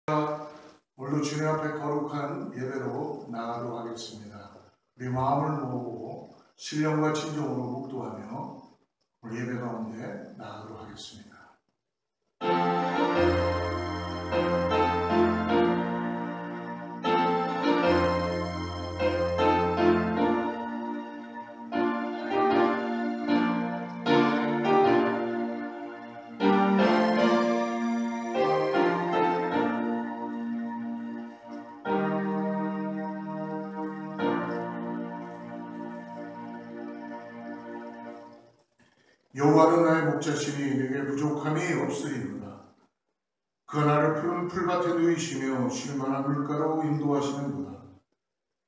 오늘도 주님 앞에 거룩한 예배로 나가도록 하겠습니다. 우리 마음을 모으고 신령과 진정으로 묵도하며 우리 예배 가운데 나가도록 하겠습니다. 여호와는 나의 목자시니 내게 부족함이 없으리로다. 그가 나를 푸른 풀밭에 누이시며 쉴만한 물가로 인도하시는도다.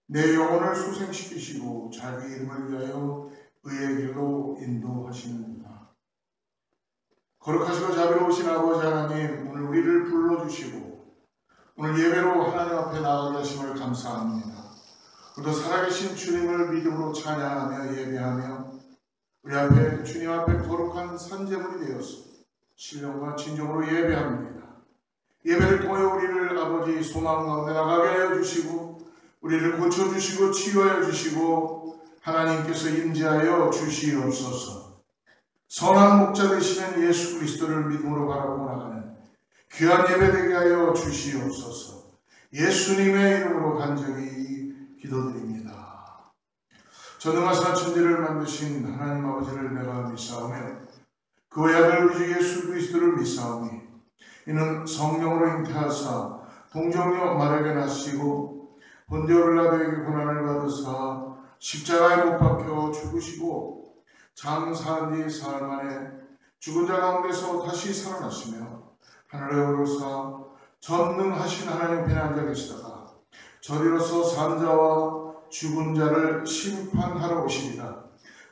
내 영혼을 소생시키시고 자기 이름을 위하여 의의 길로 인도하시는도다. 거룩하시고 자비로우신 아버지 하나님, 오늘 우리를 불러주시고 오늘 예배로 하나님 앞에 나가게 하심을 감사합니다. 오늘도 살아계신 주님을 믿음으로 찬양하며 예배하며 우리 앞에 주님 앞에 거룩한 산제물이 되어서 신령과 진정으로 예배합니다. 예배를 통해 우리를 아버지 소망 가운데 나가게 하여 주시고 우리를 고쳐주시고 치유하여 주시고 하나님께서 임재하여 주시옵소서. 선한 목자 되시는 예수 그리스도를 믿음으로 바라보고 나가는 귀한 예배 되게 하여 주시옵소서. 예수님의 이름으로 간절히 기도드립니다. 전능하사 천지를 만드신 하나님 아버지를 내가 믿사오며 그의 아들 우리 주 예수 그리스도를 믿사오니 이는 성령으로 잉태하사 동정녀 마리아에게 나시고 본디오 빌라도에게 고난을 받으사 십자가에 못 박혀 죽으시고 장사한 뒤 사흘 만에 죽은 자 가운데서 다시 살아나시며 하늘에 오르사 전능하신 하나님 편에 앉아 계시다가 저리로서 산 자와 죽은 자를 심판하러 오시리라.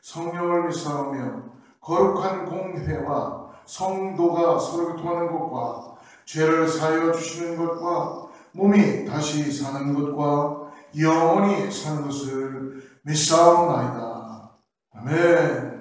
성령을 믿사오며 거룩한 공회와 성도가 서로 교통하는 것과 죄를 사하여 주시는 것과 몸이 다시 사는 것과 영원히 사는 것을 믿사옵나이다. 아멘.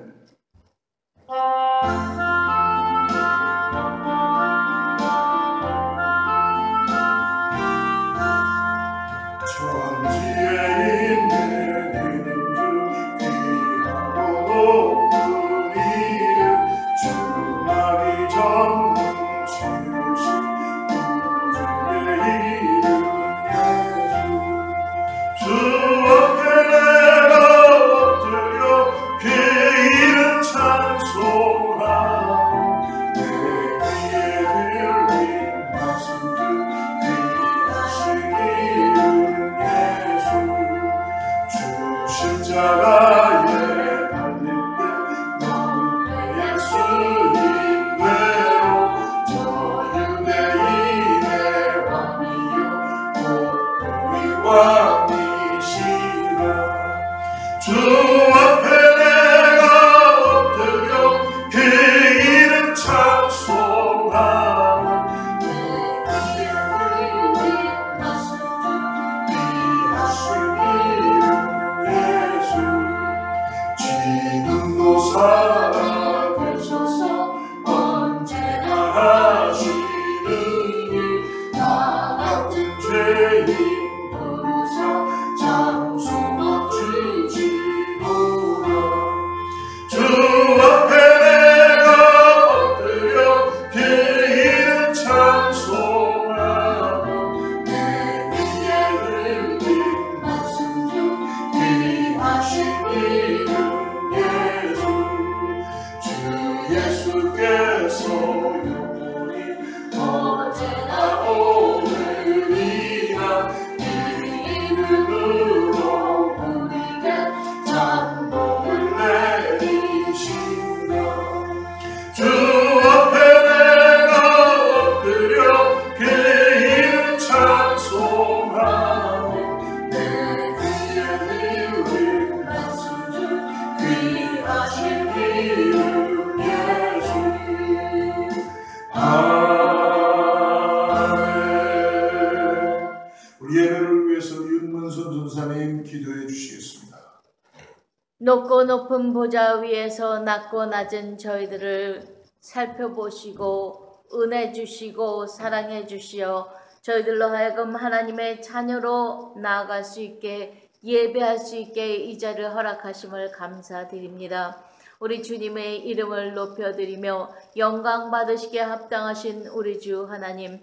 높고 높은 보좌 위에서 낮고 낮은 저희들을 살펴보시고 은혜 주시고 사랑해 주시어 저희들로 하여금 하나님의 자녀로 나아갈 수 있게 예배할 수 있게 이 자리를 허락하심을 감사드립니다. 우리 주님의 이름을 높여드리며 영광 받으시기에 합당하신 우리 주 하나님,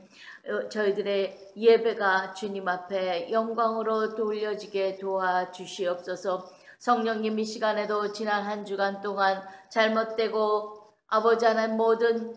저희들의 예배가 주님 앞에 영광으로 돌려지게 도와주시옵소서. 성령님, 이 시간에도 지난 한 주간 동안 잘못되고 아버지 하나님 모든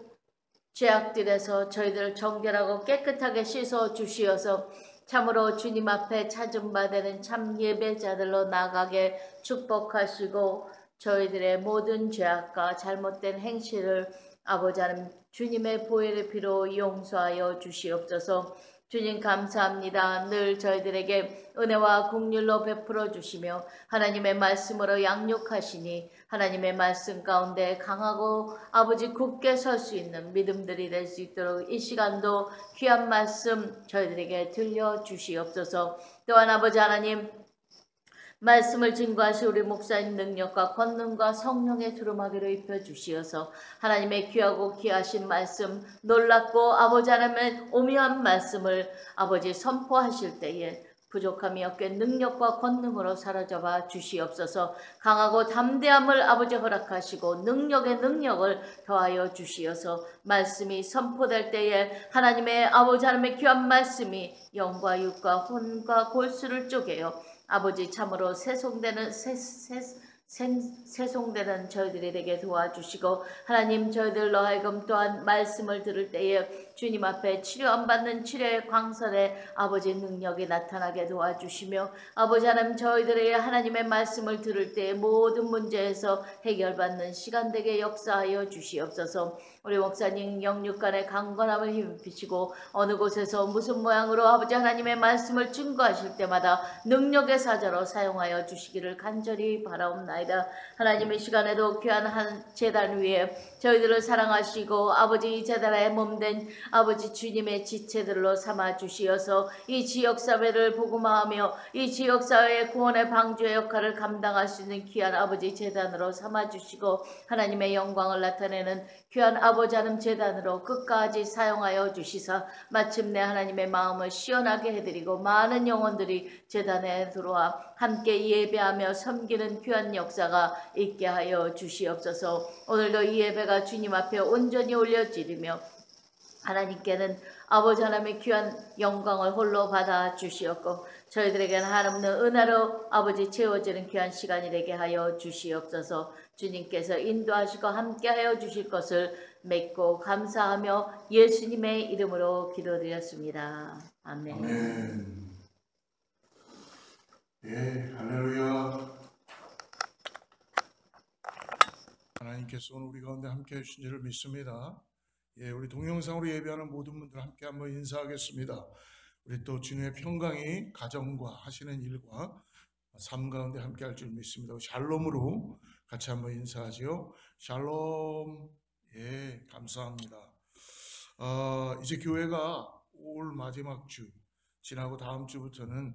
죄악들에서 저희들을 정결하고 깨끗하게 씻어 주시어서 참으로 주님 앞에 찾음 받는 참 예배자들로 나가게 축복하시고 저희들의 모든 죄악과 잘못된 행실을 아버지 하나님 주님의 보혈의 피로 용서하여 주시옵소서. 주님 감사합니다. 늘 저희들에게 은혜와 긍휼로 베풀어 주시며 하나님의 말씀으로 양육하시니 하나님의 말씀 가운데 강하고 아버지 굳게 설 수 있는 믿음들이 될 수 있도록 이 시간도 귀한 말씀 저희들에게 들려주시옵소서. 또한 아버지 하나님 말씀을 증거하시 우리 목사님 능력과 권능과 성령의 두루마기로 입혀주시어서 하나님의 귀하고 귀하신 말씀 놀랍고 아버지 하나님의 오묘한 말씀을 아버지 선포하실 때에 부족함이 없게 능력과 권능으로 사로잡아 주시옵소서. 강하고 담대함을 아버지 허락하시고 능력의 능력을 더하여 주시어서 말씀이 선포될 때에 하나님의 아버지 하나님의 귀한 말씀이 영과 육과 혼과 골수를 쪼개어 아버지 참으로 세송되는 저희들이 되게 도와주시고 하나님 저희들로 하여금 또한 말씀을 들을 때에 주님 앞에 치료 안 받는 치료의 광선에 아버지 능력이 나타나게 도와주시며 아버지 하나님 저희들의 하나님의 말씀을 들을 때에 모든 문제에서 해결받는 시간 되게 역사하여 주시옵소서. 우리 목사님 영육간의 강건함을 힘입히시고 어느 곳에서 무슨 모양으로 아버지 하나님의 말씀을 증거하실 때마다 능력의 사자로 사용하여 주시기를 간절히 바라옵나이다. 하나님의 시간에도 귀한 한 제단 위에 저희들을 사랑하시고 아버지 이 제단에 몸된 아버지 주님의 지체들로 삼아 주시어서 이 지역사회를 복음화하며 이 지역사회의 구원의 방주의 역할을 감당할 수 있는 귀한 아버지 제단으로 삼아 주시고 하나님의 영광을 나타내는 귀한 아버지 하나님 제단으로 끝까지 사용하여 주시사 마침내 하나님의 마음을 시원하게 해드리고 많은 영혼들이 제단에 들어와 함께 예배하며 섬기는 귀한 역사가 있게 하여 주시옵소서. 오늘도 이 예배가 주님 앞에 온전히 올려지리며 하나님께는 아버지 하나님의 귀한 영광을 홀로 받아 주시옵고 저희들에게는 하나님의 은혜로 아버지 채워지는 귀한 시간이 되게 하여 주시옵소서. 주님께서 인도하시고 함께하여 주실 것을 믿고 감사하며 예수님의 이름으로 기도드렸습니다. 아멘. 아멘. 예, 할렐루야. 하나님께서 오늘 우리 가운데 함께 해주신 줄을 믿습니다. 예, 우리 동영상으로 예배하는 모든 분들 함께 한번 인사하겠습니다. 우리 또 주님의 평강이 가정과 하시는 일과 삶 가운데 함께 할 줄 믿습니다. 샬롬으로 같이 한번 인사하지요. 샬롬. 예, 감사합니다. 이제 교회가 올 마지막 주 지나고 다음 주부터는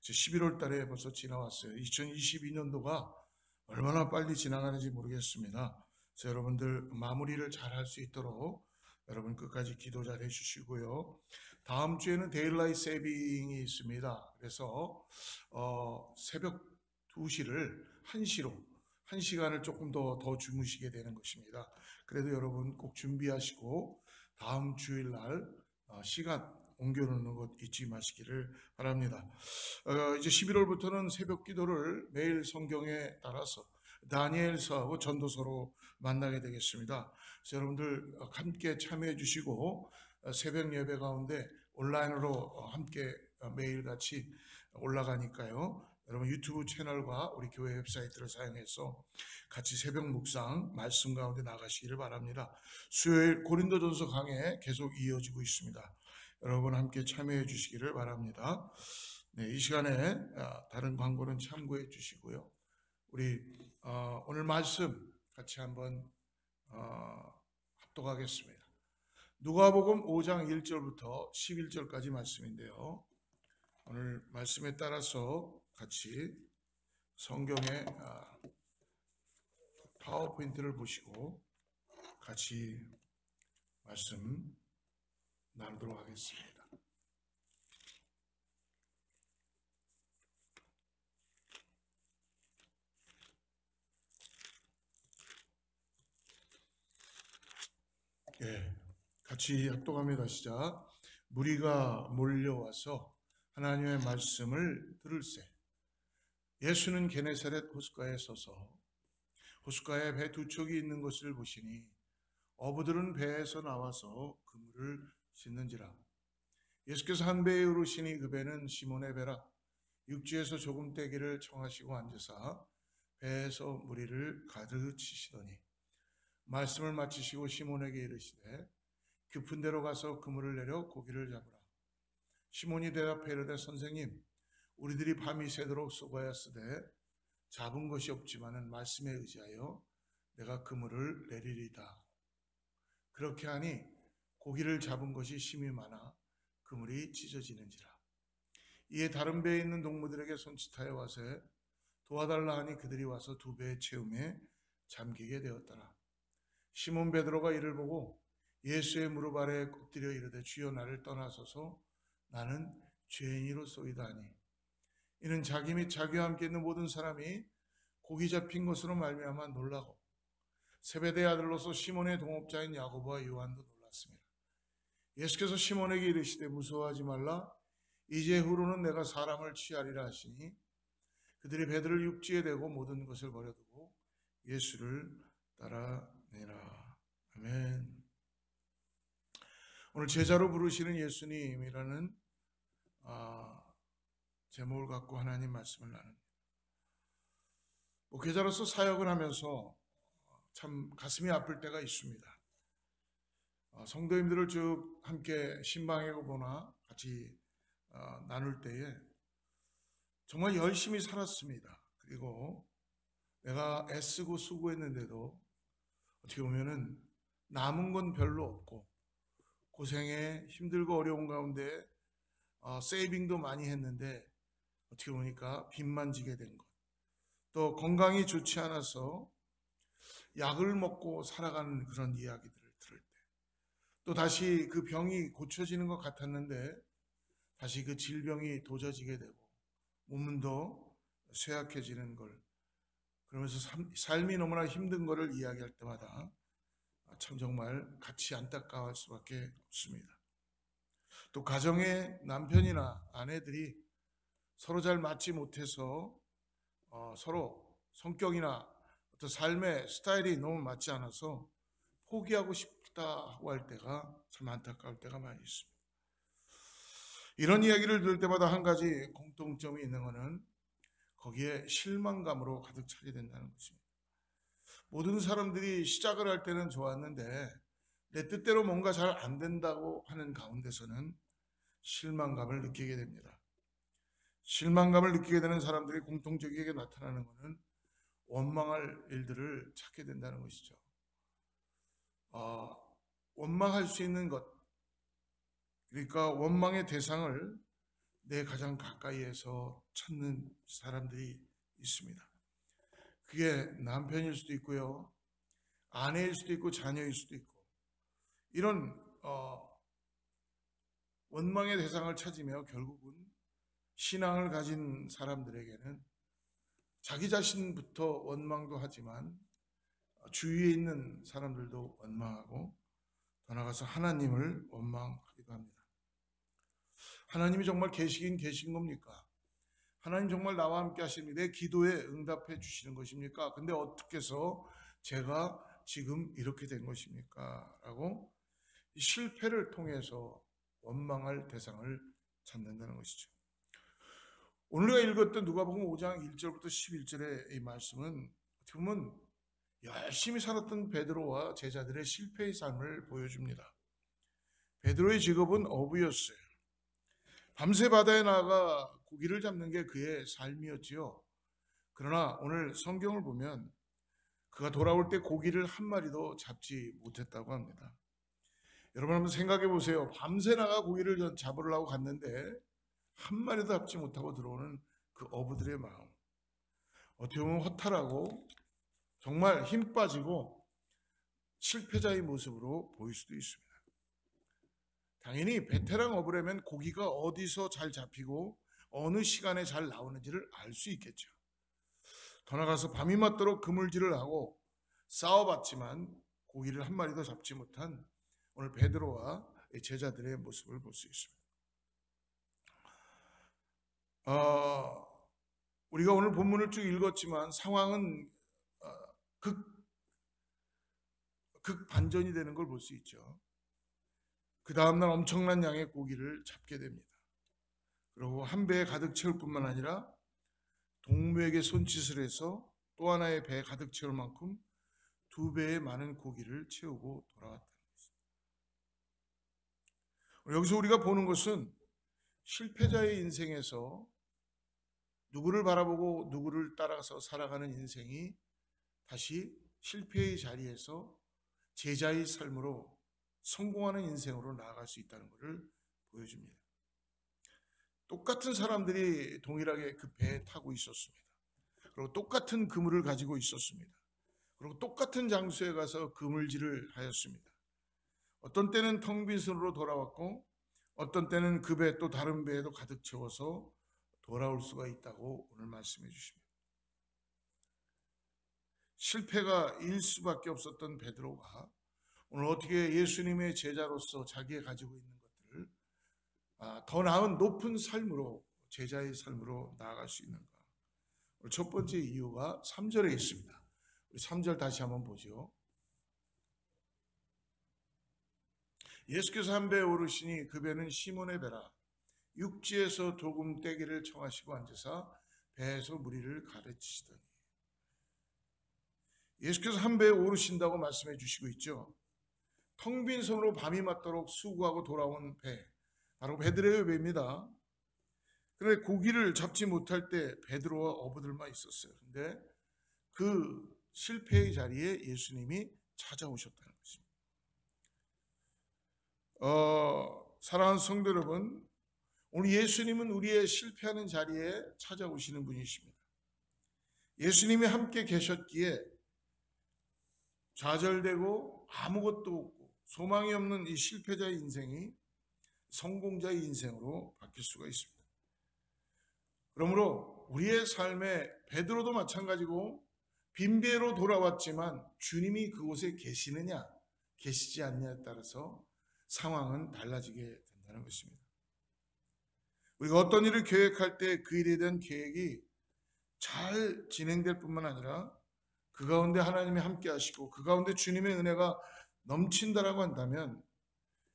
11월 달에 벌써 지나왔어요. 2022년도가 얼마나 빨리 지나가는지 모르겠습니다. 그래서 여러분들 마무리를 잘 할 수 있도록 여러분 끝까지 기도 잘 해주시고요. 다음 주에는 데일라이트 세이빙이 있습니다. 그래서 새벽 2시를 1시로 1시간을 조금 더 주무시게 되는 것입니다. 그래도 여러분 꼭 준비하시고 다음 주일날 시간 옮겨놓는 것 잊지 마시기를 바랍니다. 이제 11월부터는 새벽 기도를 매일 성경에 따라서 다니엘서하고 전도서로 만나게 되겠습니다. 그래서 여러분들 함께 참여해 주시고 새벽 예배 가운데 온라인으로 함께 매일같이 올라가니까요. 여러분 유튜브 채널과 우리 교회 웹사이트를 사용해서 같이 새벽 묵상 말씀 가운데 나가시기를 바랍니다. 수요일 고린도전서 강해 계속 이어지고 있습니다. 여러분 함께 참여해 주시기를 바랍니다. 네, 이 시간에 다른 광고는 참고해 주시고요. 우리 오늘 말씀 같이 한번 합독하겠습니다. 누가복음 5장 1절부터 11절까지 말씀인데요. 오늘 말씀에 따라서 같이 성경의 파워포인트를 보시고 같이 말씀 나누도록 하겠습니다. 예, 같이 합독합니다. 시작. 무리가 몰려와서 하나님의 말씀을 들을세. 예수는 게네사렛 호숫가에 서서 호숫가에 배 두 척이 있는 것을 보시니 어부들은 배에서 나와서 그물을 씻는지라. 예수께서 한 배에 오르시니 그 배는 시몬의 배라. 육지에서 조금 떼기를 청하시고 앉으사 배에서 무리를 가르치시더니 말씀을 마치시고 시몬에게 이르시되 깊은 데로 가서 그물을 내려 고기를 잡으라. 시몬이 대답해 이르되 선생님, 우리들이 밤이 새도록 수고하였으되 잡은 것이 없지만은 말씀에 의지하여 내가 그물을 내리리다. 그렇게 하니 고기를 잡은 것이 심히 많아 그물이 찢어지는지라. 이에 다른 배에 있는 동무들에게 손짓하여 와서 도와달라 하니 그들이 와서 두 배의 채움에 잠기게 되었더라. 시몬 베드로가 이를 보고 예수의 무릎 아래에 엎드려 이르되 주여 나를 떠나소서 나는 죄인이로소이다 하니 이는 자기 및 자기와 함께 있는 모든 사람이 고기 잡힌 것으로 말미암아 놀라고 세베대의 아들로서 시몬의 동업자인 야고보와 요한도 놀랐습니다. 예수께서 시몬에게 이르시되 무서워하지 말라. 이제후로는 내가 사람을 취하리라 하시니 그들이 배들을 육지에 대고 모든 것을 버려두고 예수를 따라내라. 아멘. 오늘 제자로 부르시는 예수님이라는 제목을 갖고 하나님 말씀을 나눕니다. 목회자로서 사역을 하면서 참 가슴이 아플 때가 있습니다. 성도님들을 쭉 함께 신방에 보나 같이 나눌 때에 정말 열심히 살았습니다. 그리고 내가 애쓰고 수고했는데도 어떻게 보면은 남은 건 별로 없고 고생에 힘들고 어려운 가운데 세이빙도 많이 했는데 어떻게 보니까 빚만 지게 된 것. 또 건강이 좋지 않아서 약을 먹고 살아가는 그런 이야기들을 들을 때 또 다시 그 병이 고쳐지는 것 같았는데 다시 그 질병이 도져지게 되고 몸은 더 쇠약해지는 걸 그러면서 삶이 너무나 힘든 것을 이야기할 때마다 참 정말 같이 안타까워할 수밖에 없습니다. 또 가정의 남편이나 아내들이 서로 잘 맞지 못해서 서로 성격이나 어떤 삶의 스타일이 너무 맞지 않아서 포기하고 싶다고 할 때가 참 안타까울 때가 많이 있습니다. 이런 이야기를 들을 때마다 한 가지 공통점이 있는 것은 거기에 실망감으로 가득 차게 된다는 것입니다. 모든 사람들이 시작을 할 때는 좋았는데 내 뜻대로 뭔가 잘 안 된다고 하는 가운데서는 실망감을 느끼게 됩니다. 실망감을 느끼게 되는 사람들이 공통적이게 나타나는 것은 원망할 일들을 찾게 된다는 것이죠. 원망할 수 있는 것, 그러니까 원망의 대상을 내 가장 가까이에서 찾는 사람들이 있습니다. 그게 남편일 수도 있고요, 아내일 수도 있고 자녀일 수도 있고 이런 원망의 대상을 찾으며 결국은 신앙을 가진 사람들에게는 자기 자신부터 원망도 하지만 주위에 있는 사람들도 원망하고 더 나아가서 하나님을 원망하기도 합니다. 하나님이 정말 계시긴 계신 겁니까? 하나님 정말 나와 함께 하십니다. 내 기도에 응답해 주시는 것입니까? 근데 어떻게 해서 제가 지금 이렇게 된 것입니까? 라고 실패를 통해서 원망할 대상을 찾는다는 것이죠. 오늘 우리가 읽었던 누가복음 5장 1절부터 11절의 이 말씀은 어떻게 보면 열심히 살았던 베드로와 제자들의 실패의 삶을 보여줍니다. 베드로의 직업은 어부였어요. 밤새 바다에 나가 고기를 잡는 게 그의 삶이었지요. 그러나 오늘 성경을 보면 그가 돌아올 때 고기를 한 마리도 잡지 못했다고 합니다. 여러분 한번 생각해 보세요. 밤새 나가 고기를 잡으려고 갔는데 한 마리도 잡지 못하고 들어오는 그 어부들의 마음. 어떻게 보면 허탈하고 정말 힘 빠지고 실패자의 모습으로 보일 수도 있습니다. 당연히 베테랑 어부라면 고기가 어디서 잘 잡히고 어느 시간에 잘 나오는지를 알 수 있겠죠. 더 나가서 밤이 맞도록 그물질을 하고 싸워봤지만 고기를 한 마리도 잡지 못한 오늘 베드로와 제자들의 모습을 볼 수 있습니다. 우리가 오늘 본문을 쭉 읽었지만 상황은 극반전이 되는 걸 볼 수 있죠. 그 다음날 엄청난 양의 고기를 잡게 됩니다. 그리고 한 배에 가득 채울 뿐만 아니라 동무에게 손짓을 해서 또 하나의 배에 가득 채울 만큼 2배의 많은 고기를 채우고 돌아왔다는 것입니다. 여기서 우리가 보는 것은 실패자의 인생에서 누구를 바라보고 누구를 따라서 살아가는 인생이 다시 실패의 자리에서 제자의 삶으로 성공하는 인생으로 나아갈 수 있다는 것을 보여줍니다. 똑같은 사람들이 동일하게 그 배에 타고 있었습니다. 그리고 똑같은 그물을 가지고 있었습니다. 그리고 똑같은 장소에 가서 그물질을 하였습니다. 어떤 때는 텅 빈 손으로 돌아왔고 어떤 때는 그 배 또 다른 배에도 가득 채워서 돌아올 수가 있다고 오늘 말씀해 주십니다. 실패가 일 수밖에 없었던 베드로가 오늘 어떻게 예수님의 제자로서 자기가 가지고 있는 것들을 더 나은 높은 삶으로 제자의 삶으로 나아갈 수 있는가? 오늘 첫 번째 이유가 3절에 있습니다. 우리 3절 다시 한번 보죠. 예수께서 한 배에 오르시니 그 배는 시몬의 배라. 육지에서 조금 떼기를 청하시고 앉으사 배에서 무리를 가르치시더니. 예수께서 한 배에 오르신다고 말씀해 주시고 있죠. 텅 빈 손으로 밤이 맞도록 수고하고 돌아온 배, 바로 베드로의 배입니다. 그런데 고기를 잡지 못할 때 베드로와 어부들만 있었어요. 그런데 그 실패의 자리에 예수님이 찾아오셨다는 것입니다. 사랑하는 성도 여러분, 오늘 예수님은 우리의 실패하는 자리에 찾아오시는 분이십니다. 예수님이 함께 계셨기에 좌절되고 아무것도 없고 소망이 없는 이 실패자의 인생이 성공자의 인생으로 바뀔 수가 있습니다. 그러므로 우리의 삶에 베드로도 마찬가지고 빈배로 돌아왔지만 주님이 그곳에 계시느냐 계시지 않느냐에 따라서 상황은 달라지게 된다는 것입니다. 우리가 어떤 일을 계획할 때 그 일에 대한 계획이 잘 진행될 뿐만 아니라 그 가운데 하나님이 함께 하시고 그 가운데 주님의 은혜가 넘친다라고 한다면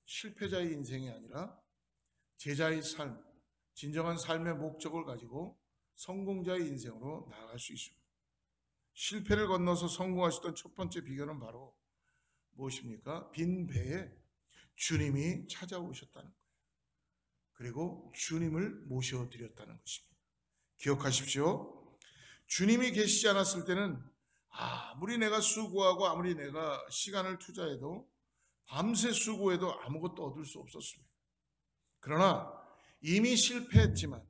실패자의 인생이 아니라 제자의 삶, 진정한 삶의 목적을 가지고 성공자의 인생으로 나아갈 수 있습니다. 실패를 건너서 성공하셨던 첫 번째 비결은 바로 무엇입니까? 빈 배에 주님이 찾아오셨다는 거예요. 그리고 주님을 모셔드렸다는 것입니다. 기억하십시오. 주님이 계시지 않았을 때는 아무리 내가 수고하고 아무리 내가 시간을 투자해도 밤새 수고해도 아무것도 얻을 수 없었습니다. 그러나 이미 실패했지만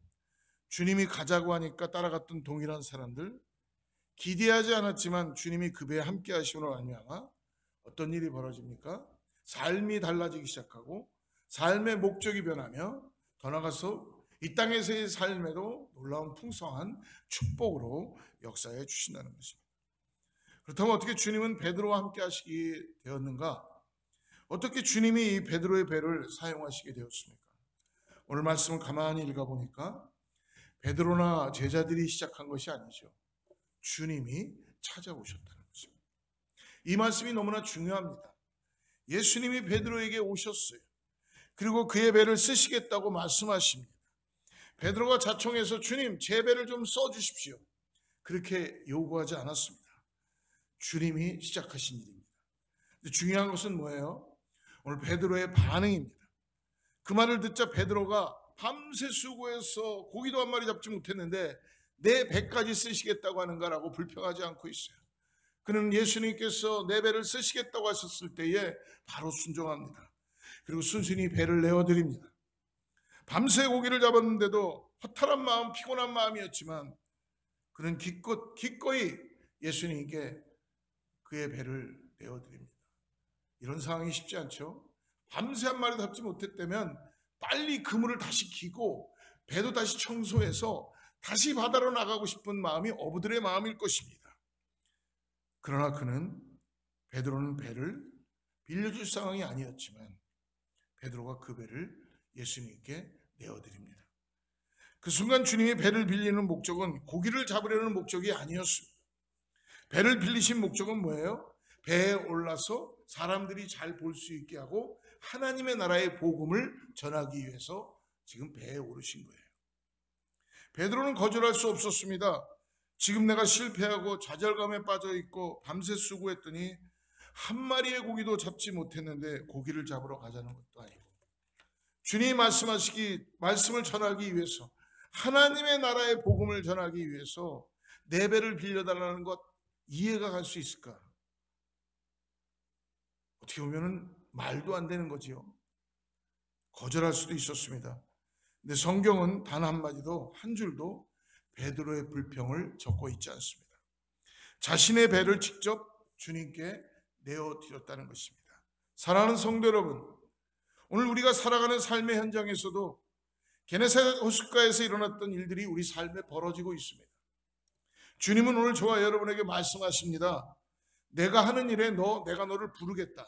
주님이 가자고 하니까 따라갔던 동일한 사람들, 기대하지 않았지만 주님이 그 배에 함께 하심으로 말미암아 어떤 일이 벌어집니까? 삶이 달라지기 시작하고 삶의 목적이 변하며 더 나아가서 이 땅에서의 삶에도 놀라운 풍성한 축복으로 역사해 주신다는 것입니다. 그렇다면 어떻게 주님은 베드로와 함께 하시게 되었는가? 어떻게 주님이 이 베드로의 배를 사용하시게 되었습니까? 오늘 말씀을 가만히 읽어보니까 베드로나 제자들이 시작한 것이 아니죠. 주님이 찾아오셨다는 것입니다. 이 말씀이 너무나 중요합니다. 예수님이 베드로에게 오셨어요. 그리고 그의 배를 쓰시겠다고 말씀하십니다. 베드로가 자청해서 주님 제 배를 좀 써주십시오. 그렇게 요구하지 않았습니다. 주님이 시작하신 일입니다. 근데 중요한 것은 뭐예요? 오늘 베드로의 반응입니다. 그 말을 듣자 베드로가 밤새 수고해서 고기도 한 마리 잡지 못했는데 내 배까지 쓰시겠다고 하는가라고 불평하지 않고 있어요. 그는 예수님께서 내 배를 쓰시겠다고 하셨을 때에 바로 순종합니다. 그리고 순순히 배를 내어드립니다. 밤새 고기를 잡았는데도 허탈한 마음, 피곤한 마음이었지만 그는 기꺼이 예수님께 그의 배를 내어드립니다. 이런 상황이 쉽지 않죠. 밤새 한 마리도 잡지 못했다면 빨리 그물을 다시 기고 배도 다시 청소해서 다시 바다로 나가고 싶은 마음이 어부들의 마음일 것입니다. 그러나 베드로는 배를 빌려줄 상황이 아니었지만 베드로가 그 배를 예수님께 내어드립니다. 그 순간 주님이 배를 빌리는 목적은 고기를 잡으려는 목적이 아니었습니다. 배를 빌리신 목적은 뭐예요? 배에 올라서 사람들이 잘 볼 수 있게 하고 하나님의 나라의 복음을 전하기 위해서 지금 배에 오르신 거예요. 베드로는 거절할 수 없었습니다. 지금 내가 실패하고 좌절감에 빠져 있고 밤새 수고했더니 한 마리의 고기도 잡지 못했는데 고기를 잡으러 가자는 것도 아니고, 주님이 말씀을 전하기 위해서, 하나님의 나라의 복음을 전하기 위해서 내 배를 빌려달라는 것 이해가 갈 수 있을까? 어떻게 보면 말도 안 되는 거지요. 거절할 수도 있었습니다. 근데 성경은 단 한마디도, 한 줄도 베드로의 불평을 적고 있지 않습니다. 자신의 배를 직접 주님께 내어드렸다는 것입니다. 사랑하는 성도 여러분, 오늘 우리가 살아가는 삶의 현장에서도 게네사렛 호숫가에서 일어났던 일들이 우리 삶에 벌어지고 있습니다. 주님은 오늘 저와 여러분에게 말씀하십니다. 내가 하는 일에 내가 너를 부르겠다.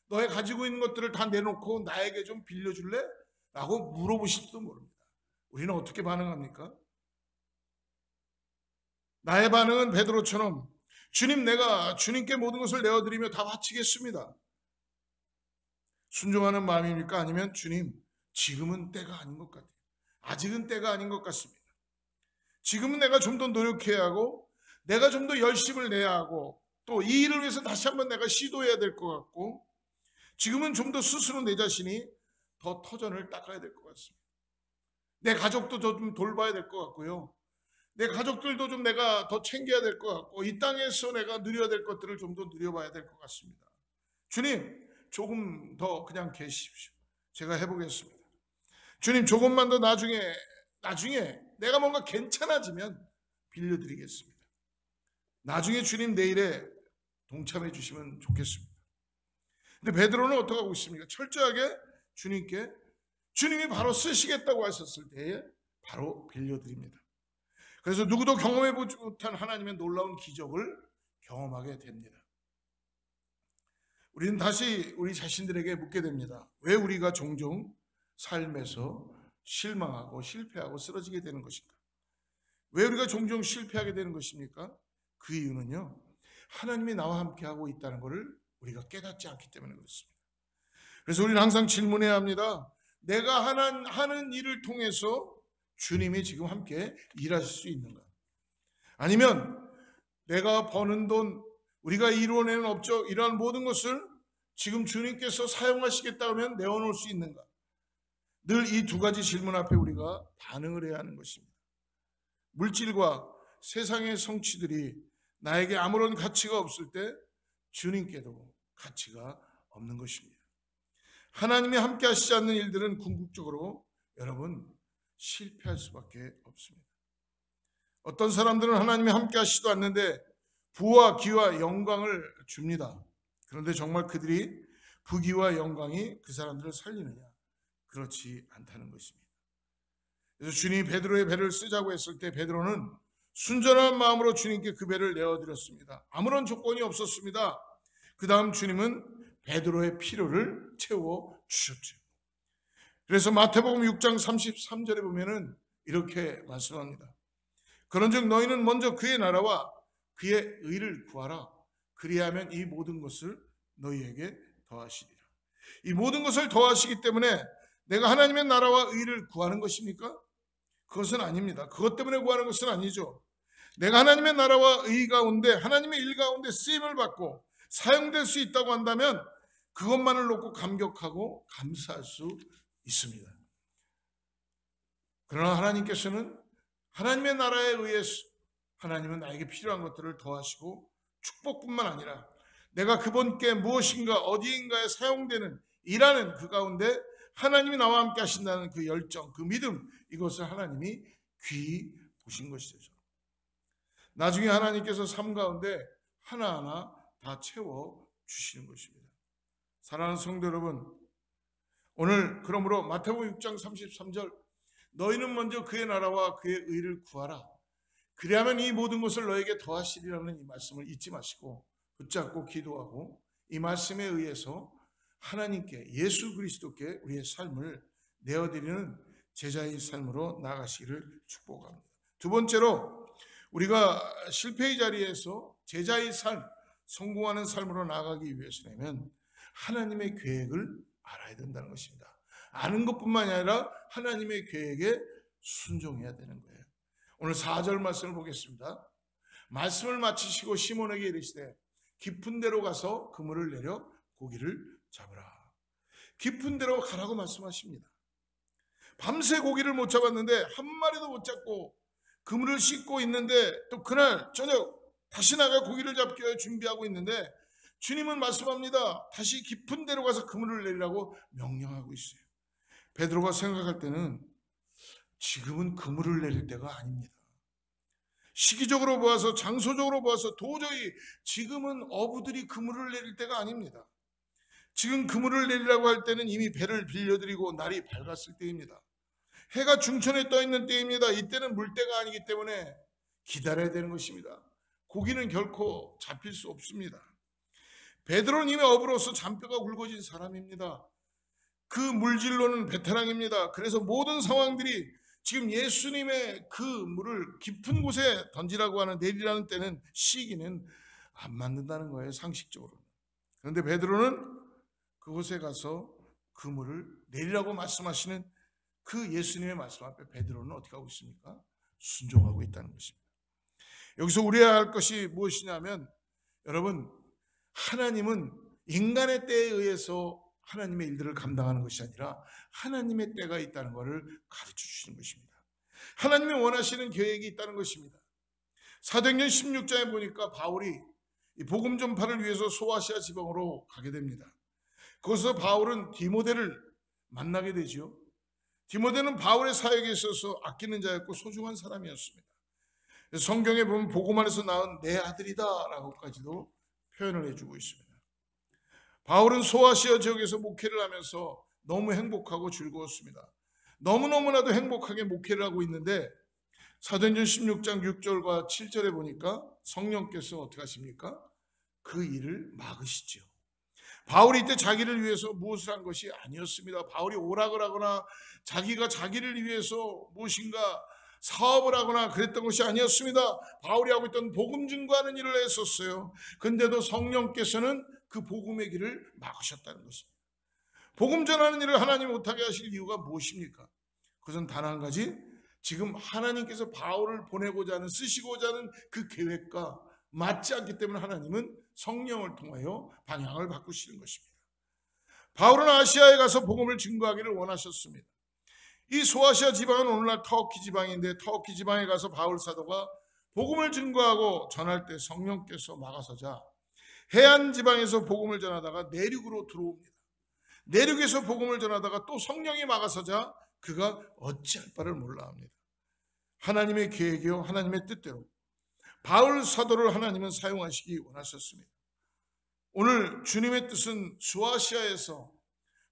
너의 가지고 있는 것들을 다 내놓고 나에게 좀 빌려줄래? 라고 물어보실지도 모릅니다. 우리는 어떻게 반응합니까? 나의 반응은 베드로처럼 주님, 내가 주님께 모든 것을 내어드리며 다 바치겠습니다. 순종하는 마음입니까? 아니면 주님, 지금은 때가 아닌 것 같아요. 아직은 때가 아닌 것 같습니다. 지금은 내가 좀 더 노력해야 하고 내가 좀 더 열심을 내야 하고 또 이 일을 위해서 다시 한번 내가 시도해야 될 것 같고 지금은 좀 더 스스로 내 자신이 더 터전을 닦아야 될 것 같습니다. 내 가족도 좀 돌봐야 될 것 같고요. 내 가족들도 좀 내가 더 챙겨야 될 것 같고 이 땅에서 내가 누려야 될 것들을 좀 더 누려봐야 될 것 같습니다. 주님, 조금 더 그냥 계십시오. 제가 해보겠습니다. 주님, 조금만 더 나중에 내가 뭔가 괜찮아지면 빌려드리겠습니다. 나중에 주님 내 일에 동참해 주시면 좋겠습니다. 근데 베드로는 어떻게 하고 있습니까? 철저하게 주님께, 주님이 바로 쓰시겠다고 하셨을 때에 바로 빌려드립니다. 그래서 누구도 경험해보지 못한 하나님의 놀라운 기적을 경험하게 됩니다. 우리는 다시 우리 자신들에게 묻게 됩니다. 왜 우리가 종종 삶에서 실망하고 실패하고 쓰러지게 되는 것인가? 왜 우리가 종종 실패하게 되는 것입니까? 그 이유는요, 하나님이 나와 함께하고 있다는 것을 우리가 깨닫지 않기 때문에 그렇습니다. 그래서 우리는 항상 질문해야 합니다. 내가 하는 일을 통해서 주님이 지금 함께 일하실 수 있는가? 아니면 내가 버는 돈, 우리가 이루어내는 업적, 이러한 모든 것을 지금 주님께서 사용하시겠다 하면 내어놓을 수 있는가? 늘 이 두 가지 질문 앞에 우리가 반응을 해야 하는 것입니다. 물질과 세상의 성취들이 나에게 아무런 가치가 없을 때 주님께도 가치가 없는 것입니다. 하나님이 함께 하시지 않는 일들은 궁극적으로 여러분 실패할 수밖에 없습니다. 어떤 사람들은 하나님이 함께 하시지도 않는데 부와 기와 영광을 줍니다. 그런데 정말 그들이 부귀와 영광이 그 사람들을 살리느냐? 그렇지 않다는 것입니다. 그래서 주님이 베드로의 배를 쓰자고 했을 때 베드로는 순전한 마음으로 주님께 그 배를 내어드렸습니다. 아무런 조건이 없었습니다. 그 다음 주님은 베드로의 필요를 채워주셨죠. 그래서 마태복음 6장 33절에 보면은 이렇게 말씀합니다. 그런즉 너희는 먼저 그의 나라와 그의 의를 구하라. 그리하면 이 모든 것을 너희에게 더하시리라. 이 모든 것을 더하시기 때문에 내가 하나님의 나라와 의를 구하는 것입니까? 그것은 아닙니다. 그것 때문에 구하는 것은 아니죠. 내가 하나님의 나라와 의 가운데 하나님의 일 가운데 쓰임을 받고 사용될 수 있다고 한다면 그것만을 놓고 감격하고 감사할 수 있습니다. 그러나 하나님께서는 하나님의 나라에 의해서 하나님은 나에게 필요한 것들을 더하시고 축복뿐만 아니라 내가 그분께 무엇인가 어디인가에 사용되는 일하는 그 가운데 하나님이 나와 함께 하신다는 그 열정, 그 믿음, 이것을 하나님이 귀히 보신 것이죠. 나중에 하나님께서 삶 가운데 하나하나 다 채워주시는 것입니다. 사랑하는 성도 여러분, 오늘 그러므로 마태복음 6장 33절 너희는 먼저 그의 나라와 그의 의를 구하라. 그리하면 이 모든 것을 너에게 더하시리라는 이 말씀을 잊지 마시고 붙잡고 기도하고 이 말씀에 의해서 하나님께, 예수 그리스도께 우리의 삶을 내어드리는 제자의 삶으로 나아가시기를 축복합니다. 두 번째로, 우리가 실패의 자리에서 제자의 삶, 성공하는 삶으로 나아가기 위해서라면 하나님의 계획을 알아야 된다는 것입니다. 아는 것뿐만이 아니라 하나님의 계획에 순종해야 되는 거예요. 오늘 4절 말씀을 보겠습니다. 말씀을 마치시고 시몬에게 이르시되 깊은 데로 가서 그물을 내려 고기를 잡으라. 깊은 데로 가라고 말씀하십니다. 밤새 고기를 못 잡았는데 한 마리도 못 잡고 그물을 씻고 있는데, 또 그날 저녁 다시 나가 고기를 잡기 위해 준비하고 있는데 주님은 말씀합니다. 다시 깊은 데로 가서 그물을 내리라고 명령하고 있어요. 베드로가 생각할 때는 지금은 그물을 내릴 때가 아닙니다. 시기적으로 보아서, 장소적으로 보아서 도저히 지금은 어부들이 그물을 내릴 때가 아닙니다. 지금 그물을 내리라고 할 때는 이미 배를 빌려드리고 날이 밝았을 때입니다. 해가 중천에 떠 있는 때입니다. 이때는 물때가 아니기 때문에 기다려야 되는 것입니다. 고기는 결코 잡힐 수 없습니다. 베드로는 이미 어부로서 잔뼈가 굵어진 사람입니다. 그 물질로는 베테랑입니다. 그래서 모든 상황들이 지금 예수님의 그 물을 깊은 곳에 던지라고 하는, 내리라는 때는, 시기는 안 맞는다는 거예요, 상식적으로. 그런데 베드로는 그곳에 가서 그 물을 내리라고 말씀하시는 그 예수님의 말씀 앞에 베드로는 어떻게 하고 있습니까? 순종하고 있다는 것입니다. 여기서 우려해야 할 것이 무엇이냐면, 여러분, 하나님은 인간의 때에 의해서 하나님의 일들을 감당하는 것이 아니라 하나님의 때가 있다는 것을 가르쳐 주시는 것입니다. 하나님이 원하시는 계획이 있다는 것입니다. 사도행전 16장에 보니까 바울이 이 복음 전파를 위해서 소아시아 지방으로 가게 됩니다. 거기서 바울은 디모데를 만나게 되죠. 디모데는 바울의 사역에 있어서 아끼는 자였고 소중한 사람이었습니다. 성경에 보면 복음 안에서 낳은 내 아들이다 라고까지도 표현을 해주고 있습니다. 바울은 소아시아 지역에서 목회를 하면서 너무 행복하고 즐거웠습니다. 너무너무나도 행복하게 목회를 하고 있는데 사도행전 16장 6절과 7절에 보니까 성령께서 어떻게 하십니까? 그 일을 막으시죠. 바울이 이때 자기를 위해서 무엇을 한 것이 아니었습니다. 바울이 오락을 하거나 자기가 자기를 위해서 무엇인가 사업을 하거나 그랬던 것이 아니었습니다. 바울이 하고 있던 복음 증거하는 일을 했었어요. 근데도 성령께서는 그 복음의 길을 막으셨다는 것입니다. 복음 전하는 일을 하나님이 못하게 하실 이유가 무엇입니까? 그것은 단 한 가지, 지금 하나님께서 바울을 보내고자 하는, 쓰시고자 하는 그 계획과 맞지 않기 때문에 하나님은 성령을 통하여 방향을 바꾸시는 것입니다. 바울은 아시아에 가서 복음을 증거하기를 원하셨습니다. 이 소아시아 지방은 오늘날 터키 지방인데, 터키 지방에 가서 바울 사도가 복음을 증거하고 전할 때 성령께서 막아서자 해안 지방에서 복음을 전하다가 내륙으로 들어옵니다. 내륙에서 복음을 전하다가 또 성령이 막아서자 그가 어찌할 바를 몰라 합니다. 하나님의 계획이요 하나님의 뜻대로 바울 사도를 하나님은 사용하시기 원하셨습니다. 오늘 주님의 뜻은 소아시아에서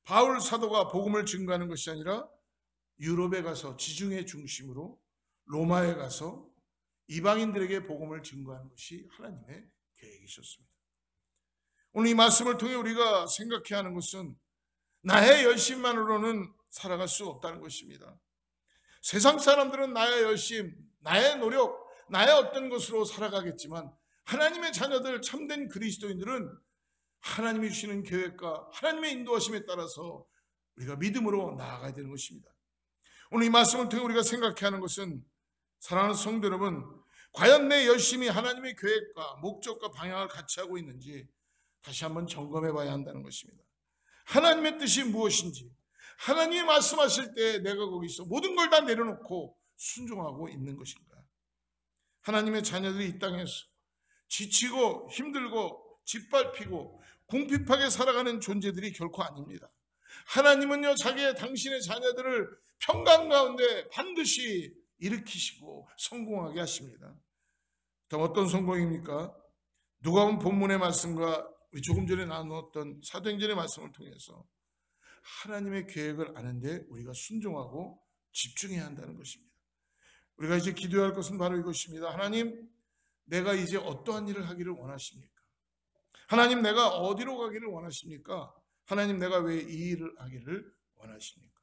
바울 사도가 복음을 증거하는 것이 아니라 유럽에 가서 지중해 중심으로 로마에 가서 이방인들에게 복음을 증거하는 것이 하나님의 계획이셨습니다. 오늘 이 말씀을 통해 우리가 생각해야 하는 것은 나의 열심만으로는 살아갈 수 없다는 것입니다. 세상 사람들은 나의 열심, 나의 노력, 나의 어떤 것으로 살아가겠지만 하나님의 자녀들, 참된 그리스도인들은 하나님이 주시는 계획과 하나님의 인도하심에 따라서 우리가 믿음으로 나아가야 되는 것입니다. 오늘 이 말씀을 통해 우리가 생각해야 하는 것은, 사랑하는 성도 여러분, 과연 내 열심이 하나님의 계획과 목적과 방향을 같이 하고 있는지 다시 한번 점검해 봐야 한다는 것입니다. 하나님의 뜻이 무엇인지, 하나님이 말씀하실 때 내가 거기서 모든 걸 다 내려놓고 순종하고 있는 것인가? 하나님의 자녀들이 이 땅에서 지치고 힘들고 짓밟히고 궁핍하게 살아가는 존재들이 결코 아닙니다. 하나님은요, 당신의 자녀들을 평강 가운데 반드시 일으키시고 성공하게 하십니다. 어떤 성공입니까? 누가복음 본문의 말씀과 우리 조금 전에 나누었던 사도행전의 말씀을 통해서 하나님의 계획을 아는데 우리가 순종하고 집중해야 한다는 것입니다. 우리가 이제 기도해야 할 것은 바로 이것입니다. 하나님, 내가 이제 어떠한 일을 하기를 원하십니까? 하나님, 내가 어디로 가기를 원하십니까? 하나님, 내가 왜 이 일을 하기를 원하십니까?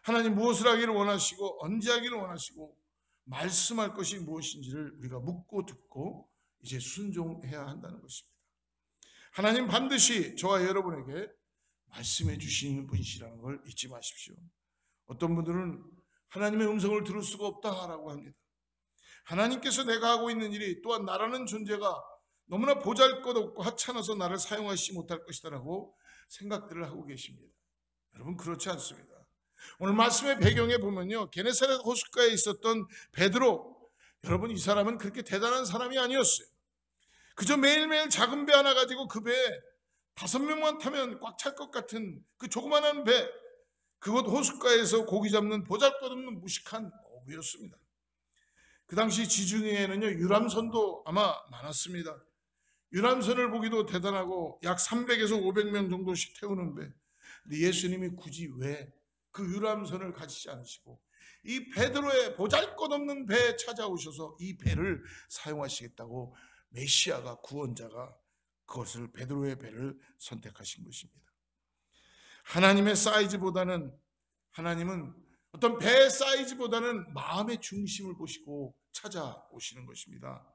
하나님, 무엇을 하기를 원하시고 언제 하기를 원하시고 말씀할 것이 무엇인지를 우리가 묻고 듣고 이제 순종해야 한다는 것입니다. 하나님 반드시 저와 여러분에게 말씀해 주시는 분이시라는 걸 잊지 마십시오. 어떤 분들은 하나님의 음성을 들을 수가 없다라고 합니다. 하나님께서 내가 하고 있는 일이 또한 나라는 존재가 너무나 보잘것없고 하찮아서 나를 사용하시지 못할 것이다라고 생각들을 하고 계십니다. 여러분, 그렇지 않습니다. 오늘 말씀의 배경에 보면요, 게네사렛 호숫가에 있었던 베드로, 여러분, 이 사람은 그렇게 대단한 사람이 아니었어요. 그저 매일매일 작은 배 하나 가지고 그 배에 5명만 타면 꽉 찰 것 같은 그 조그만한 배, 그곳 호숫가에서 고기 잡는 보잘것없는 무식한 어부였습니다. 그 당시 지중해에는요, 유람선도 아마 많았습니다. 유람선을 보기도 대단하고 약 300에서 500명 정도씩 태우는 배. 근데 예수님이 굳이 왜 그 유람선을 가지지 않으시고 이 베드로의 보잘것없는 배에 찾아오셔서 이 배를 사용하시겠다고 메시아가, 구원자가 그것을, 베드로의 배를 선택하신 것입니다. 하나님의 사이즈보다는, 하나님은 어떤 배의 사이즈보다는 마음의 중심을 보시고 찾아오시는 것입니다.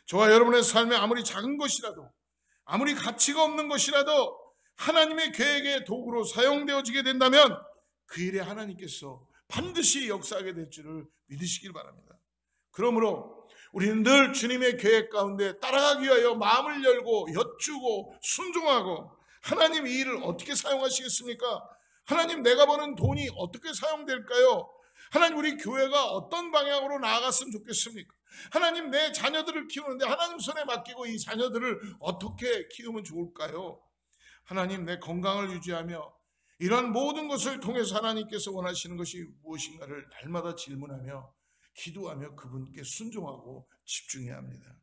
저와 여러분의 삶에 아무리 작은 것이라도, 아무리 가치가 없는 것이라도 하나님의 계획의 도구로 사용되어지게 된다면 그 일에 하나님께서 반드시 역사하게 될 줄을 믿으시길 바랍니다. 그러므로 우리는 늘 주님의 계획 가운데 따라가기 위하여 마음을 열고 여쭈고 순종하고, 하나님, 이 일을 어떻게 사용하시겠습니까? 하나님, 내가 버는 돈이 어떻게 사용될까요? 하나님, 우리 교회가 어떤 방향으로 나아갔으면 좋겠습니까? 하나님, 내 자녀들을 키우는데 하나님 손에 맡기고 이 자녀들을 어떻게 키우면 좋을까요? 하나님, 내 건강을 유지하며 이러한 모든 것을 통해서 하나님께서 원하시는 것이 무엇인가를 날마다 질문하며 기도하며 그분께 순종하고 집중해야 합니다.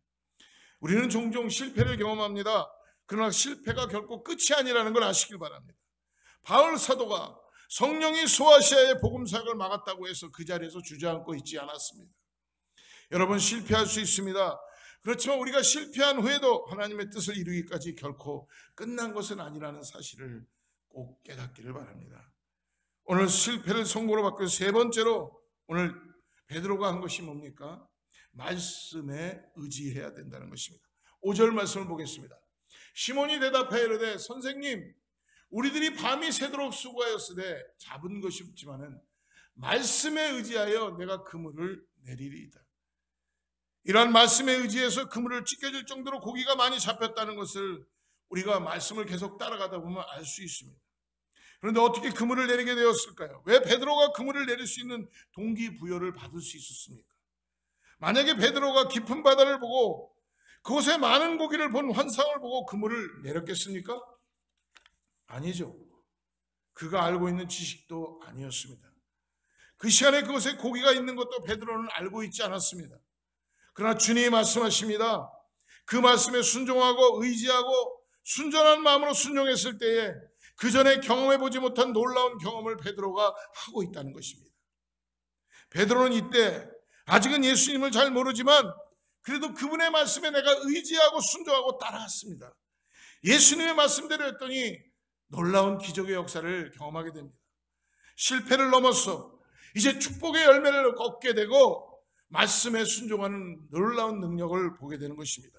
우리는 종종 실패를 경험합니다. 그러나 실패가 결코 끝이 아니라는 걸 아시길 바랍니다. 바울 사도가 성령이 소아시아의 복음 사역을 막았다고 해서 그 자리에서 주저앉고 있지 않았습니다. 여러분, 실패할 수 있습니다. 그렇지만 우리가 실패한 후에도 하나님의 뜻을 이루기까지 결코 끝난 것은 아니라는 사실을 꼭 깨닫기를 바랍니다. 오늘 실패를 성공으로 바꿔서 세 번째로 오늘 베드로가 한 것이 뭡니까? 말씀에 의지해야 된다는 것입니다. 5절 말씀을 보겠습니다. 시몬이 대답하여 이르되, 선생님, 우리들이 밤이 새도록 수고하였으되 잡은 것이 없지만은 말씀에 의지하여 내가 그물을 내리리이다. 이러한 말씀에 의지해서 그물을 찢겨질 정도로 고기가 많이 잡혔다는 것을 우리가 말씀을 계속 따라가다 보면 알 수 있습니다. 그런데 어떻게 그물을 내리게 되었을까요? 왜 베드로가 그물을 내릴 수 있는 동기부여를 받을 수 있었습니까? 만약에 베드로가 깊은 바다를 보고 그곳에 많은 고기를 본 환상을 보고 그물을 내렸겠습니까? 아니죠. 그가 알고 있는 지식도 아니었습니다. 그 시간에 그곳에 고기가 있는 것도 베드로는 알고 있지 않았습니다. 그러나 주님이 말씀하십니다. 그 말씀에 순종하고 의지하고 순전한 마음으로 순종했을 때에 그 전에 경험해보지 못한 놀라운 경험을 베드로가 하고 있다는 것입니다. 베드로는 이때 아직은 예수님을 잘 모르지만 그래도 그분의 말씀에 내가 의지하고 순종하고 따라갔습니다. 예수님의 말씀대로 했더니 놀라운 기적의 역사를 경험하게 됩니다. 실패를 넘어서 이제 축복의 열매를 얻게 되고 말씀에 순종하는 놀라운 능력을 보게 되는 것입니다.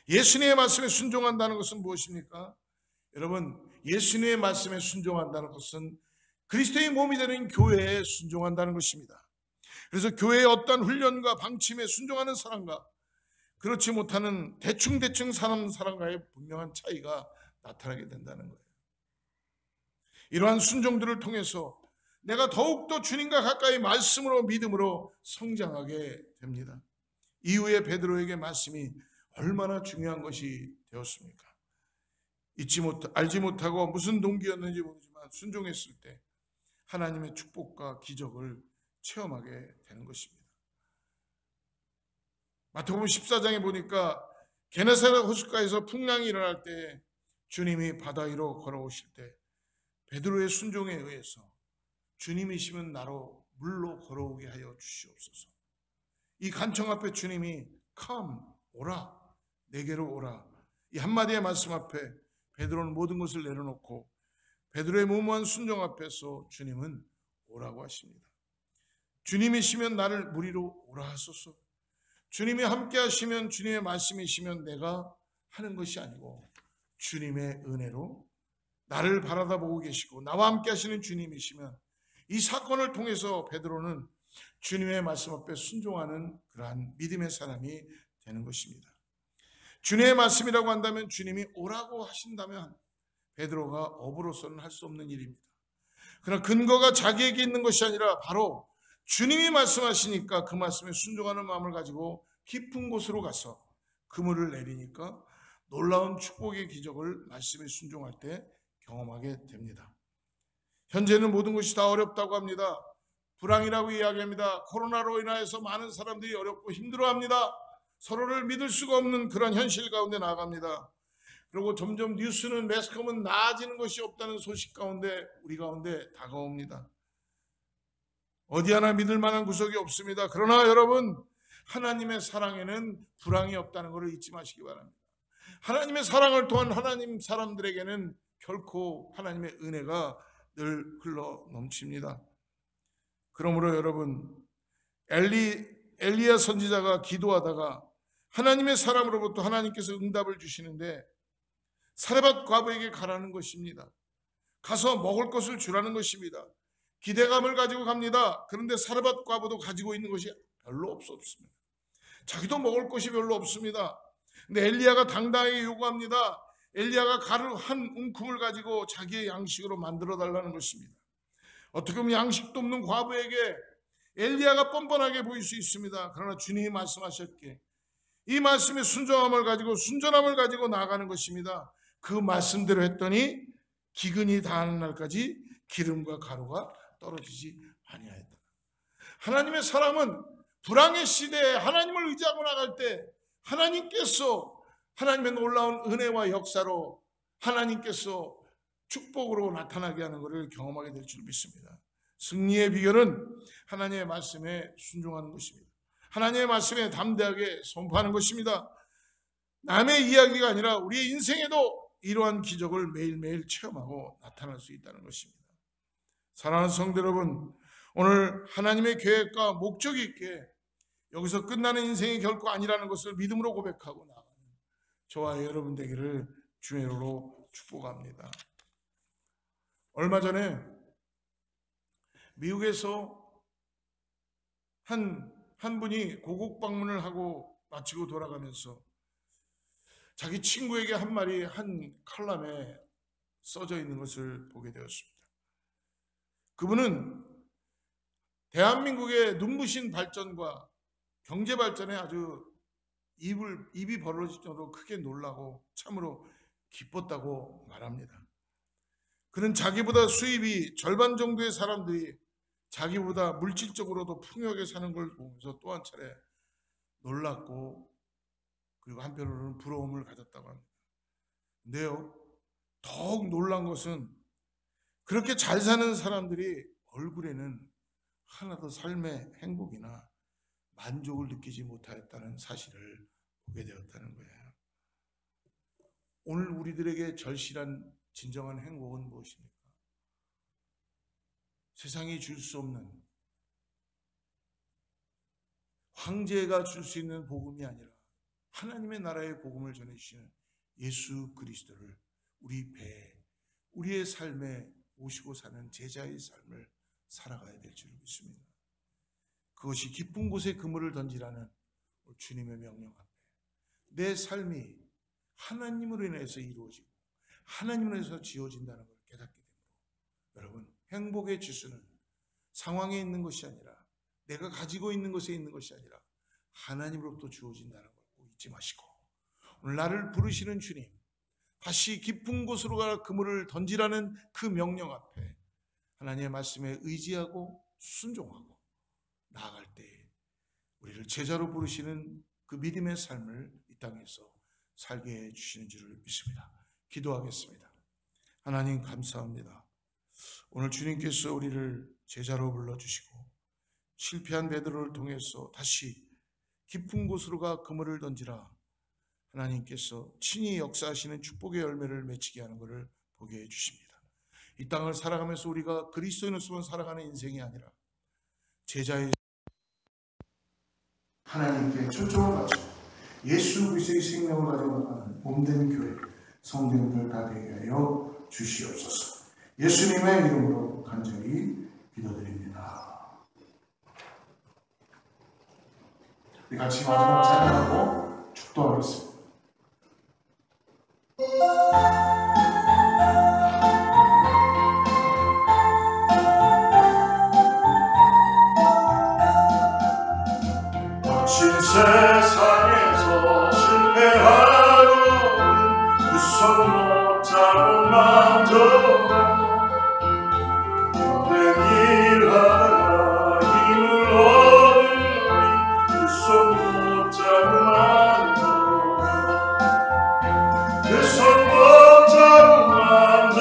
예수님의 말씀에 순종한다는 것은 무엇입니까? 여러분, 예수님의 말씀에 순종한다는 것은 그리스도의 몸이 되는 교회에 순종한다는 것입니다. 그래서 교회의 어떤 훈련과 방침에 순종하는 사람과 그렇지 못하는 대충 사는 사람과의 분명한 차이가 나타나게 된다는 거예요. 이러한 순종들을 통해서 내가 더욱더 주님과 가까이 말씀으로 믿음으로 성장하게 됩니다. 이후에 베드로에게 말씀이 얼마나 중요한 것이 되었습니까? 알지 못하고 무슨 동기였는지 모르지만 순종했을 때 하나님의 축복과 기적을 체험하게 되는 것입니다. 마태복음 14장에 보니까 게네사렛 호숫가에서 풍랑이 일어날 때 주님이 바다 위로 걸어오실 때 베드로의 순종에 의해서 주님이시면 나로 물로 걸어오게 하여 주시옵소서. 이 간청 앞에 주님이 come, 오라, 내게로 오라, 이 한마디의 말씀 앞에 베드로는 모든 것을 내려놓고 베드로의 무모한 순종 앞에서 주님은 오라고 하십니다. 주님이시면 나를 무리로 오라 하소서. 주님이 함께 하시면, 주님의 말씀이시면 내가 하는 것이 아니고 주님의 은혜로 나를 바라다 보고 계시고 나와 함께 하시는 주님이시면, 이 사건을 통해서 베드로는 주님의 말씀 앞에 순종하는 그러한 믿음의 사람이 되는 것입니다. 주님의 말씀이라고 한다면, 주님이 오라고 하신다면 베드로가 업으로서는 할 수 없는 일입니다. 그러나 근거가 자기에게 있는 것이 아니라 바로 주님이 말씀하시니까 그 말씀에 순종하는 마음을 가지고 깊은 곳으로 가서 그물을 내리니까 놀라운 축복의 기적을 말씀에 순종할 때 경험하게 됩니다. 현재는 모든 것이 다 어렵다고 합니다. 불황이라고 이야기합니다. 코로나로 인하여서 많은 사람들이 어렵고 힘들어합니다. 서로를 믿을 수가 없는 그런 현실 가운데 나아갑니다. 그리고 점점 뉴스는, 매스컴은 나아지는 것이 없다는 소식 가운데 우리 가운데 다가옵니다. 어디 하나 믿을 만한 구석이 없습니다. 그러나 여러분, 하나님의 사랑에는 불황이 없다는 것을 잊지 마시기 바랍니다. 하나님의 사랑을 통한 하나님 사람들에게는 결코 하나님의 은혜가 늘 흘러 넘칩니다. 그러므로 여러분, 엘리야 선지자가 기도하다가 하나님의 사람으로부터 하나님께서 응답을 주시는데 사레밧 과부에게 가라는 것입니다. 가서 먹을 것을 주라는 것입니다. 기대감을 가지고 갑니다. 그런데 사레밧 과부도 가지고 있는 것이 별로 없습니다. 자기도 먹을 것이 별로 없습니다. 근데 엘리야가 당당하게 요구합니다. 엘리야가 가루 한 움큼을 가지고 자기의 양식으로 만들어 달라는 것입니다. 어떻게 보면 양식도 없는 과부에게 엘리야가 뻔뻔하게 보일 수 있습니다. 그러나 주님이 말씀하셨기에 이 말씀의 순전함을 가지고 나아가는 것입니다. 그 말씀대로 했더니 기근이 다하는 날까지 기름과 가루가 떨어지지 아니하였다. 하나님의 사람은 불황의 시대에 하나님을 의지하고 나갈 때 하나님께서 하나님의 놀라운 은혜와 역사로 하나님께서 축복으로 나타나게 하는 것을 경험하게 될 줄 믿습니다. 승리의 비결은 하나님의 말씀에 순종하는 것입니다. 하나님의 말씀에 담대하게 선포하는 것입니다. 남의 이야기가 아니라 우리의 인생에도 이러한 기적을 매일매일 체험하고 나타날 수 있다는 것입니다. 사랑하는 성도 여러분, 오늘 하나님의 계획과 목적이 있게 여기서 끝나는 인생이 결코 아니라는 것을 믿음으로 고백하고 나가는 저와 여러분 되기를 주의 이름으로 축복합니다. 얼마 전에 미국에서 한 분이 고국 방문을 하고 마치고 돌아가면서 자기 친구에게 한 말이 한 칼럼에 써져 있는 것을 보게 되었습니다. 그분은 대한민국의 눈부신 발전과 경제 발전에 아주 입이 벌어질 정도로 크게 놀라고 참으로 기뻤다고 말합니다. 그는 자기보다 수입이 절반 정도의 사람들이 자기보다 물질적으로도 풍요하게 사는 걸 보면서 또 한 차례 놀랐고, 그리고 한편으로는 부러움을 가졌다고 합니다. 근데요, 더욱 놀란 것은 그렇게 잘 사는 사람들이 얼굴에는 하나도 삶의 행복이나 만족을 느끼지 못하였다는 사실을 보게 되었다는 거예요. 오늘 우리들에게 절실한 진정한 행복은 무엇입니까? 세상이 줄 수 없는, 황제가 줄 수 있는 복음이 아니라 하나님의 나라의 복음을 전해주시는 예수 그리스도를 우리 배에, 우리의 삶에 모시고 사는 제자의 삶을 살아가야 될 줄 믿습니다. 그것이 깊은 곳에 그물을 던지라는 주님의 명령 앞에 내 삶이 하나님으로 인해서 이루어지고 하나님으로 인해서 지어진다는 걸 깨닫게 됩니다. 여러분, 행복의 지수는 상황에 있는 것이 아니라, 내가 가지고 있는 것에 있는 것이 아니라 하나님으로부터 주어진다는 걸 꼭 잊지 마시고, 오늘 나를 부르시는 주님, 다시 깊은 곳으로 가 그물을 던지라는 그 명령 앞에 하나님의 말씀에 의지하고 순종하고 나아갈 때 우리를 제자로 부르시는 그 믿음의 삶을 이 땅에서 살게 해주시는 줄을 믿습니다. 기도하겠습니다. 하나님 감사합니다. 오늘 주님께서 우리를 제자로 불러주시고 실패한 베드로를 통해서 다시 깊은 곳으로 가 그물을 던지라 하나님께서 친히 역사하시는 축복의 열매를 맺히게 하는 것을 보게 해주십니다. 이 땅을 살아가면서 우리가 그리스도인으로서 살아가는 인생이 아니라 제자의 하나님께 초점을 맞추고 예수 그리스도의 생명을 가지고 나가는 몸된 교회 성도님들 다 되게 하여 주시옵소서. 예수님의 이름으로 간절히 기도드립니다. 우리 같이 마지막 찬양하고 축도하겠습니다. 거친 세상에서 실패하는 그 손 못 잡은 마음도 오랜 일하다가 힘을 얻으니 그 손 못 잡은 마음도 그 손 못 잡은 마음도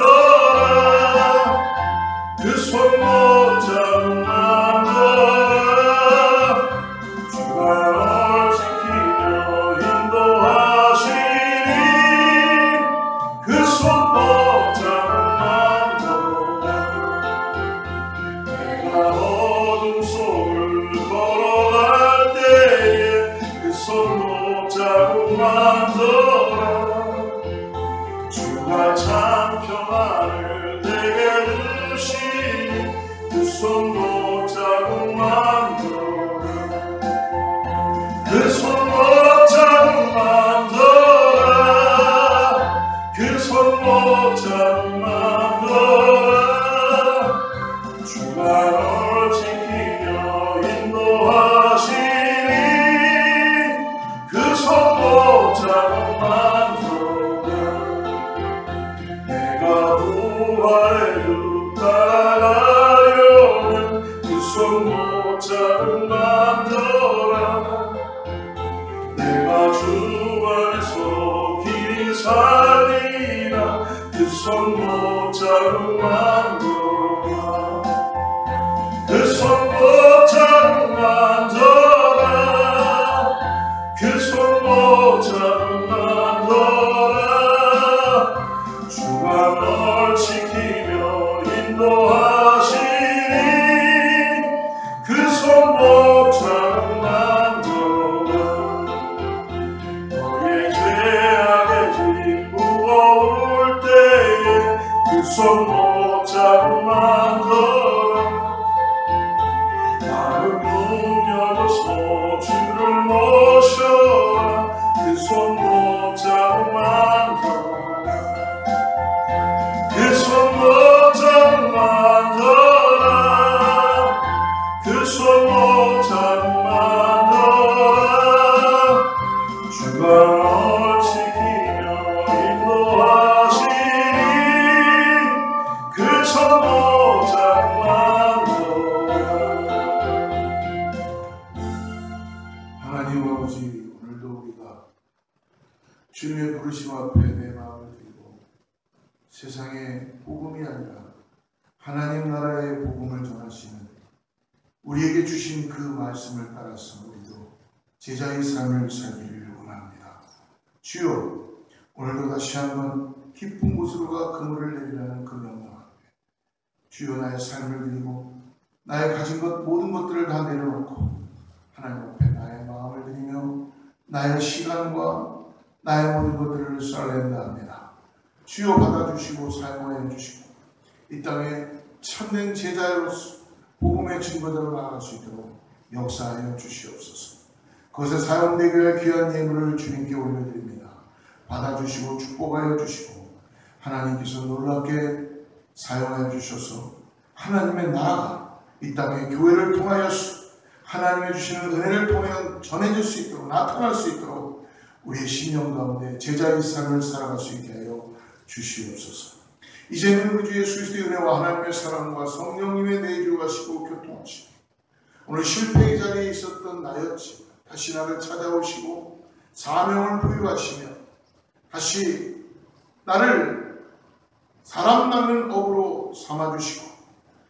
그 손 못 잡은 마음도 주가 지키며 인도하시니 그 손 못 잡은 마음도 내가 어둠 속을 걸어갈 때에 그 손 못 잡은 마음도 주가 참 평안을 내게 주시니 그 손 못 잡은 마음도 그 손 못 잡은 마음도 그 손 못 잡은 마음도 주가 널 지키며 인도하시니 그 손 못 잡은 마음도 내가 부활의 路 따라가려면 그 손 못 잡은 마음도 내가 주 안에서 길이 살리라 그 손 못 잡은 마음도 그 손 못 잡은 마음도 그 손 못 잡은 마음도 주가 널 지키며 인도하시니 그 손 못 잡은 마음도 너의 죄악의 짐 무거울 때에 그 손 못 잡은 마음도 마음 눈여겨서 주를 모셔라 그 손 못 잡은 마음도 그 손 못 잡은 마음도 그 손 못 잡은 마음도 주가 널 지키며 인도하시니 그 손 못 잡은 마음도 하나님 아버지, 오늘도 우리가 주님의 부르심 앞에 내 마음을 드리고 세상의 복음이 아니라 하나님 나라의 복음을 전하시는 우리에게 주신 그 말씀을 따라서 우리도 제자의 삶을 살기를 원합니다. 주여, 오늘도 다시 한번 깊은 곳으로가 그물을 내리라는 그 명령 앞에 주여 나의 삶을 드리고 나의 가진 것 모든 것들을 다 내려놓고 하나님 앞에 나의 마음을 드리며 나의 시간과 나의 모든 것들을 썰랜다 합니다. 주여 받아주시고 사용하여 주시고 이 땅에 참된 제자로서 복음의 증거대로 나아갈 수 있도록 역사하여 주시옵소서. 그것에 사용되기 위해 귀한 예물을 주님께 올려드립니다. 받아주시고 축복하여 주시고 하나님께서 놀랍게 사용하여 주셔서 하나님의 나라가 이 땅에 교회를 통하여서 하나님의 주시는 은혜를 통해 전해질 수 있도록 나타날 수 있도록 우리의 심령 가운데 제자의 삶을 살아갈 수 있게 하여 주시옵소서. 이제는 우리 주 예수 그리스도의 은혜와 하나님의 사랑과 성령님의 내주하시고 교통하시고 오늘 실패의 자리에 있었던 나였지만 다시 나를 찾아오시고 사명을 부여하시며 다시 나를 사람 낳는 업으로 삼아주시고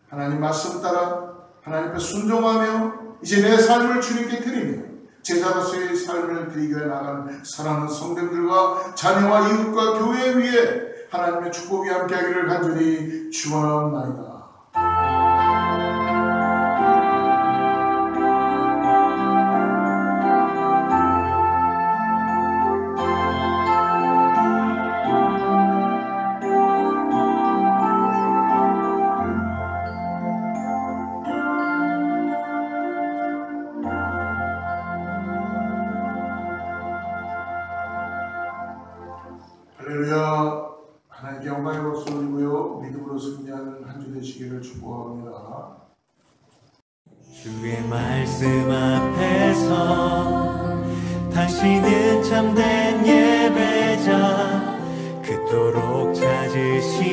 하나님 말씀 따라 하나님 앞에 순종하며 이제 내 삶을 주님께 드리며 제자로서의 삶을 드리게 나간 사랑하는 성도들과 자녀와 이웃과 교회 위에 하나님의 축복이 함께하기를 간절히 축원하옵나이다. 할렐루야. 하나님께 영광의 박수 올리고요. 믿음으로 승리하는 한 주 되시기를 축복합니다. 주의 말씀 앞에서 당신은 참된 예배자 그토록 찾으시